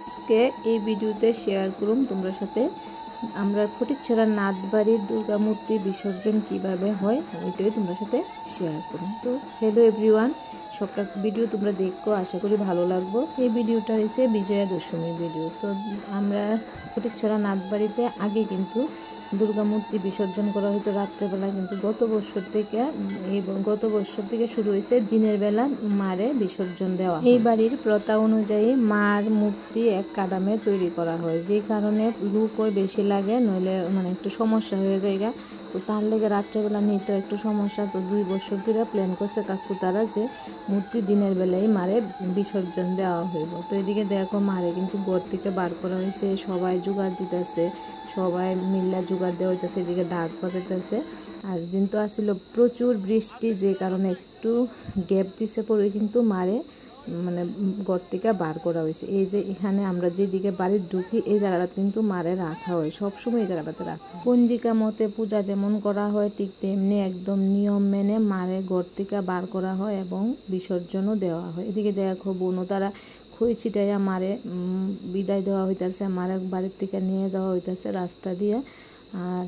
আজকে এই ভিডিওতে শেয়ার করুম তোমরা সাথে আমরা ফটিকছড়া নাথবাড়ির দুর্গা মূর্তি বিসর্জন কিভাবে হয় এটাই তোমরা সাথে শেয়ার করুম। তো হ্যালো এভরিওয়ান, সবটা ভিডিও তোমরা দেখো, আশা করি ভালো লাগবে। এই ভিডিওটা হচ্ছে বিজয়া দশমীর ভিডিও। তো আমরা ফটিকছড়া নাথবাড়িতে আগে কিন্তু দুর্গা মূর্তি বিসর্জন করা হতো রাত্রেবেলা, কিন্তু গত বছর থেকে শুরু হয়েছে দিনের বেলা মারে বিসর্জন দেওয়া। এই বাড়ির প্রথা অনুযায়ী মার মূর্তি এক কাদামে তৈরি করা হয়, যে কারণে লুকও বেশি লাগে, নইলে একটু সমস্যা হয়ে যায়। তো তার লেগে রাত্রেবেলা নিতে একটু সমস্যা। তো 2 বছর ধরে প্ল্যান করছে কাকু তারা যে মূর্তি দিনের বেলায় মারে বিসর্জন দেওয়া হইব। তো এদিকে দেখো মারে কিন্তু ঘর থেকে বার করা হয়েছে, সবাই জোগাড় দিতেছে, সবাই মিল্লা জোগাড় দেওয়া হইতেছে, এদিকে ডাক বাজাইতেছে। আর দিন তো আসছিল প্রচুর বৃষ্টি, যে কারণে একটু গ্যাপ দিছে পরে কিন্তু মারে ঘর থেকে বার করা হয়েছে। এই যে এখানে আমরা যেদিকে বাড়ির ঢুকি এই জায়গাটা কিন্তু মারে রাখা হয়, সবসময় এই জায়গাটাতে রাখা হয়। পঞ্জিকা মতে পূজা যেমন করা হয় ঠিক তেমনি একদম নিয়ম মেনে মারে ঘর থেকে বার করা হয় এবং বিসর্জনও দেওয়া হয়। এদিকে দেখো বোনও তারা খই ছিটাইয়া মারে বিদায় দেওয়া হইতেছে, মারে বাড়ির থেকে নিয়ে যাওয়া হইতেছে রাস্তা দিয়ে। আর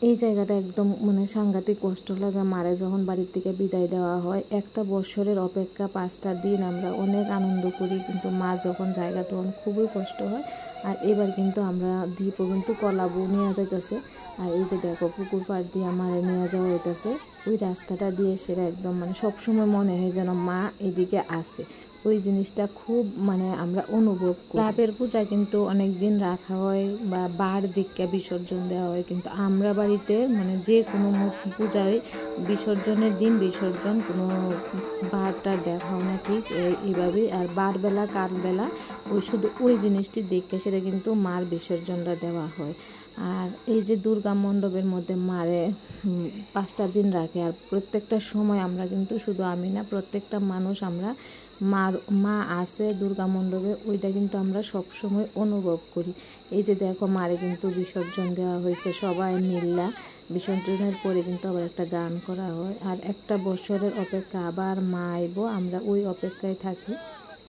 এই জায়গাটা একদম সাংঘাতিক কষ্ট লাগে মারে যখন বাড়ির থেকে বিদায় দেওয়া হয়। একটা বছরের অপেক্ষা 5টা দিন আমরা অনেক আনন্দ করি, কিন্তু মা যখন জায়গা তখন খুবই কষ্ট হয়। আর এবার কিন্তু আমরা দ্বীপও কিন্তু কলাবু নিয়ে যাইতেছে। আর এই যে দেখো পুকুর পাড় দিয়ে মারে নিয়ে যাওয়া হইতেছে, ওই রাস্তাটা দিয়ে সেটা একদম সবসময় মনে হয় যেন মা এদিকে আসে। ওই জিনিসটা খুব আমরা অনুভব করি। ক্লাবের পূজা কিন্তু অনেক দিন রাখা হয় বা বার দিককে বিসর্জন দেওয়া হয়, কিন্তু আমরা বাড়িতে যে কোনো পূজায় বিসর্জনের দিন বিসর্জন কোনো বারটা দেখাও না, ঠিক এইভাবেই। আর বারবেলা কালবেলা শুধু ওই জিনিসটি দেখে সেটা কিন্তু মার বিসর্জনটা দেওয়া হয়। আর এই যে দুর্গা মণ্ডপের মধ্যে মারে 5টা দিন রাখে। আর প্রত্যেকটা সময় আমরা কিন্তু শুধু আমি না, প্রত্যেকটা মানুষ আমরা মা আছে দুর্গা মণ্ডপে, ওইটা কিন্তু আমরা সবসময় অনুভব করি। এই যে দেখো মারে কিন্তু বিসর্জন দেওয়া হয়েছে, সবাই মিল্লা বিসর্জনের পরে কিন্তু আবার একটা গান করা হয়। আর একটা বছরের অপেক্ষা, আবার মা আইব, আমরা ওই অপেক্ষায় থাকি।